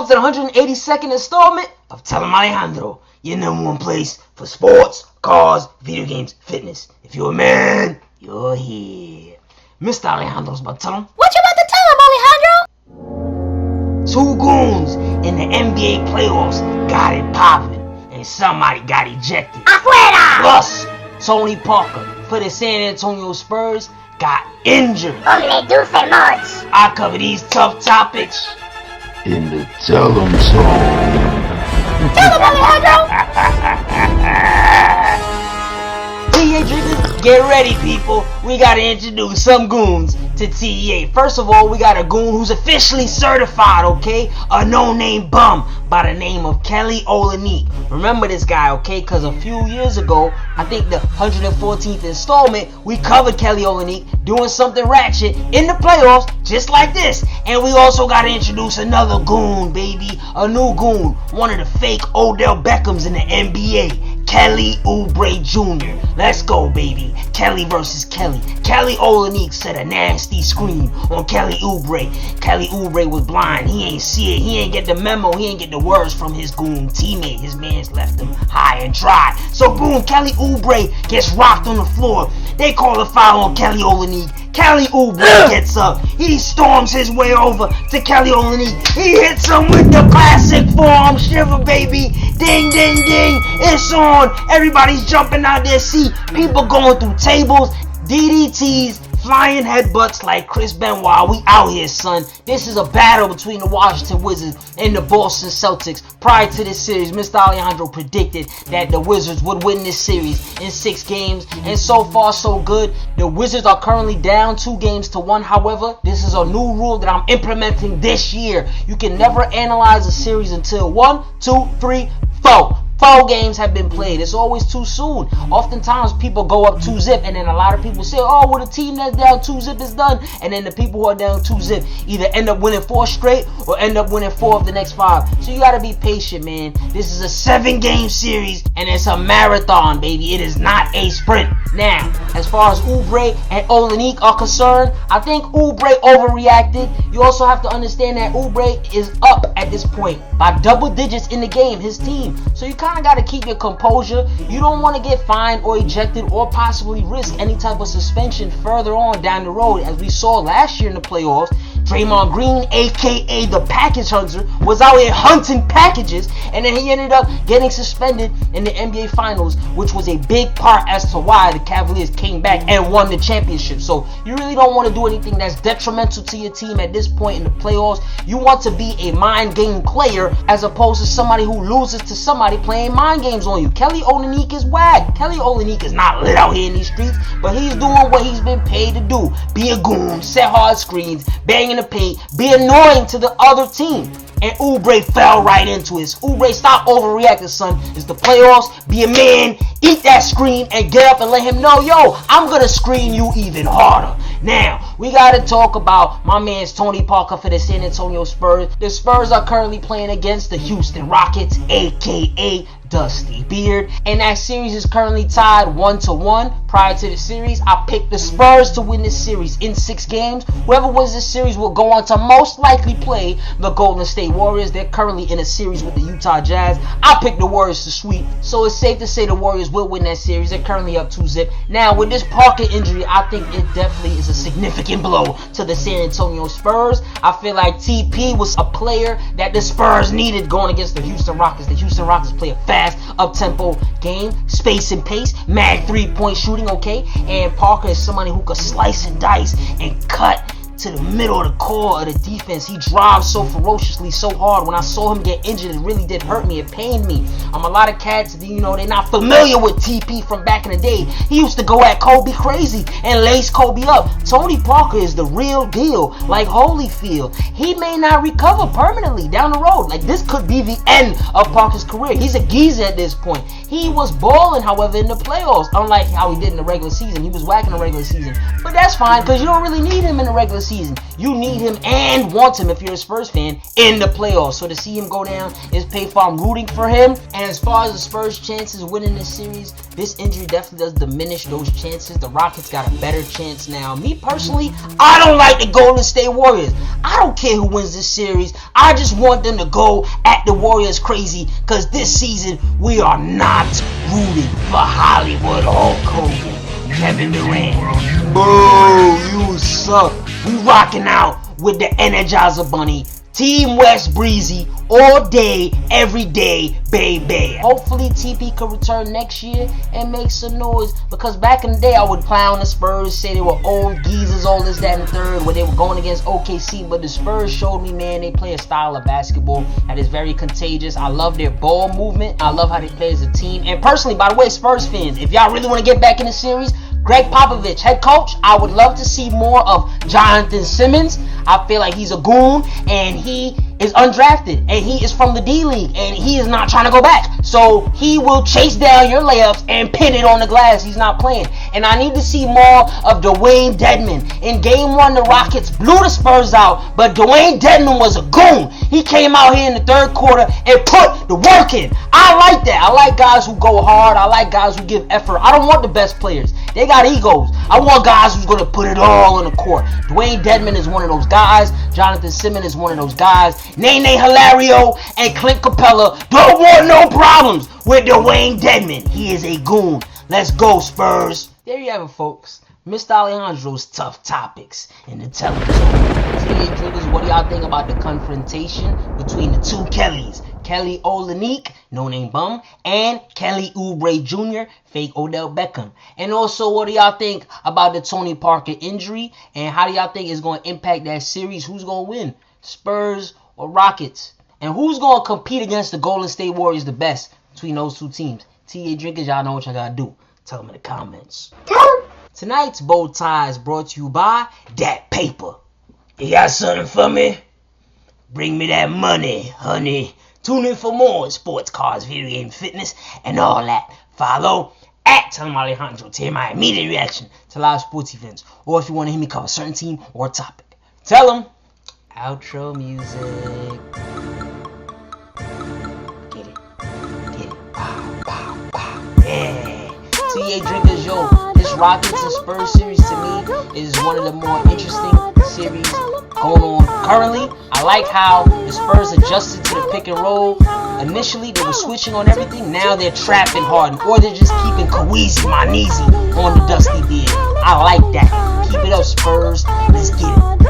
to the 182nd installment of Tell Em Alejandro, your #1 place for sports, cars, video games, fitness. If you're a man, you're here. Mr. Alejandro's about to tell him. What you about to tell him, Alejandro? Two goons in the NBA playoffs got it popping, and somebody got ejected. Afuera! Plus, Tony Parker for the San Antonio Spurs got injured. Only do famous. I cover these tough topics in the Tell 'em Song. Tell him, Alejandro! TEA drinkers, get ready, people. We gotta introduce some goons to TEA. First of all, we got a goon who's officially certified, okay? A no-name bum by the name of Kelly Olynyk. Remember this guy, okay? Because a few years ago, I think the 114th installment, we covered Kelly Olynyk doing something ratchet in the playoffs, just like this. And we also gotta introduce another goon, baby. A new goon. One of the fake Odell Beckhams in the NBA. Kelly Oubre Jr. Let's go, baby. Kelly versus Kelly. Kelly Olynyk set a nasty screen on Kelly Oubre. Kelly Oubre was blind. He ain't see it. He ain't get the memo. He ain't get the words from his goon teammate. His man's left him high and dry. So boom, Kelly Oubre gets rocked on the floor. They call a foul on Kelly Olynyk. Kelly Oubre gets up. He storms his way over to Kelly Olynyk. He hits him with the classic forearm shiver, baby. Ding, ding, ding. It's on. Everybody's jumping out their seat. People going through tables. DDTs. Flying headbutts like Chris Benoit. We out here, son. This is a battle between the Washington Wizards and the Boston Celtics. Prior to this series, Mr. Alejandro predicted that the Wizards would win this series in 6 games. And so far, so good. The Wizards are currently down 2-1. However, this is a new rule that I'm implementing this year. You can never analyze a series until 1, 2, 3, 4. 4 games have been played. It's always too soon. Oftentimes people go up 2-0 and then a lot of people say, oh, well, the team that's down 2-0 is done. And then the people who are down 2-0 either end up winning 4 straight or end up winning 4 of the next 5. So you got to be patient, man. This is a 7-game series and it's a marathon, baby. It is not a sprint. Now, as far as Oubre and Olynyk are concerned, I think Oubre overreacted. You also have to understand that Oubre is up at this point by double digits in the game, his team. So you kind of got to keep your composure. You don't want to get fined or ejected or possibly risk any type of suspension further on down the road. As we saw last year in the playoffs, Draymond Green, aka the package hunter, was out here hunting packages, and then he ended up getting suspended in the NBA Finals, which was a big part as to why the Cavaliers came back and won the championship. So you really don't want to do anything that's detrimental to your team at this point in the playoffs. You want to be a mind game player as opposed to somebody who loses to somebody playing mind games on you. Kelly Olynyk is whack. Kelly Olynyk is not lit out here in these streets, but he's doing what he's been paid to do. Be a goon, set hard screens, bang in the paint, be annoying to the other team. And Oubre fell right into it. Oubre, stop overreacting, son. It's the playoffs. Be a man, eat that screen, and get up and let him know, yo, I'm going to screen you even harder. Now, we got to talk about my man's Tony Parker for the San Antonio Spurs. The Spurs are currently playing against the Houston Rockets, a.k.a. Dusty Beard, and that series is currently tied 1-1. Prior to the series, I picked the Spurs to win this series in 6 games. Whoever wins this series will go on to most likely play the Golden State Warriors. They're currently in a series with the Utah Jazz. I picked the Warriors to sweep, so it's safe to say the Warriors will win that series. They're currently up 2-0. Now, with this Parker injury, I think it definitely is a significant blow to the San Antonio Spurs. I feel like TP was a player that the Spurs needed going against the Houston Rockets. The Houston Rockets play a fast, up-tempo game, space and pace, mad 3-point shooting, okay? And Parker is somebody who could slice and dice and cut to the middle of the core of the defense. He drives so ferociously, so hard. When I saw him get injured, it really did hurt me. It pained me. A lot of cats, they're not familiar with TP from back in the day. He used to go at Kobe crazy and lace Kobe up. Tony Parker is the real deal, like Holyfield. He may not recover permanently down the road. Like, this could be the end of Parker's career. He's a geezer at this point. He was balling, however, in the playoffs. Unlike how he did in the regular season. He was whacking the regular season. But that's fine, because you don't really need him in the regular season. season. You need him and want him if you're a Spurs fan in the playoffs. So to see him go down is painful. I'm rooting for him. And as far as the Spurs' chances winning this series, this injury definitely does diminish those chances. The Rockets got a better chance now. Me personally, I don't like the Golden State Warriors. I don't care who wins this series. I just want them to go at the Warriors crazy, because this season we are not rooting for Hollywood Hulk Hogan, Kevin Durant. Boo, you suck. We rocking out with the Energizer Bunny, Team West Breezy, all day, every day, baby. Hopefully TP could return next year and make some noise, because back in the day I would clown the Spurs, say they were old geezers, all this, that, and the third, when they were going against OKC, but the Spurs showed me, man, they play a style of basketball that is very contagious. I love their ball movement. I love how they play as a team. And personally, by the way, Spurs fans, if y'all really want to get back in the series, Gregg Popovich, head coach, I would love to see more of Jonathon Simmons. I feel like he's a goon, and he is undrafted, and he is from the D-League, and he is not trying to go back. So he will chase down your layups and pin it on the glass. He's not playing. And I need to see more of Dewayne Dedmon. In Game 1, the Rockets blew the Spurs out, but Dewayne Dedmon was a goon. He came out here in the third quarter and put the work in. I like that. I like guys who go hard. I like guys who give effort. I don't want the best players. They got egos. I want guys who's going to put it all on the court. Dewayne Dedmon is one of those guys. Jonathon Simmons is one of those guys. Nenê Hilario and Clint Capela don't want no problems with Dewayne Dedmon. He is a goon. Let's go, Spurs. There you have it, folks. Mr. Alejandro's tough topics in the television. TA Drinkers, what do y'all think about the confrontation between the two Kellys? Kelly Olynyk, no name bum, and Kelly Oubre Jr., fake Odell Beckham. And also, what do y'all think about the Tony Parker injury? And how do y'all think it's going to impact that series? Who's going to win? Spurs or Rockets? And who's going to compete against the Golden State Warriors the best between those two teams? TA Drinkers, y'all know what y'all got to do. Tell them in the comments. Tonight's bow tie is brought to you by Dat Paper. You got something for me? Bring me that money, honey. Tune in for more sports, cars, video game, fitness, and all that. Follow at Em Alejandro to hear my immediate reaction to live sports events, or if you want to hear me cover a certain team or topic. Tell them. Outro music. Get it. Pow, pow, pow. Yeah. TA Drinkers, yo. This Rockets and Spurs series to me is one of the more interesting series going on currently. I like how the Spurs adjusted to the pick and roll. Initially, they were switching on everything. Now they're trapping Harden, or they're just keeping Kawheezi, my Neezi, on the dusty beard. I like that. Keep it up, Spurs. Let's get it.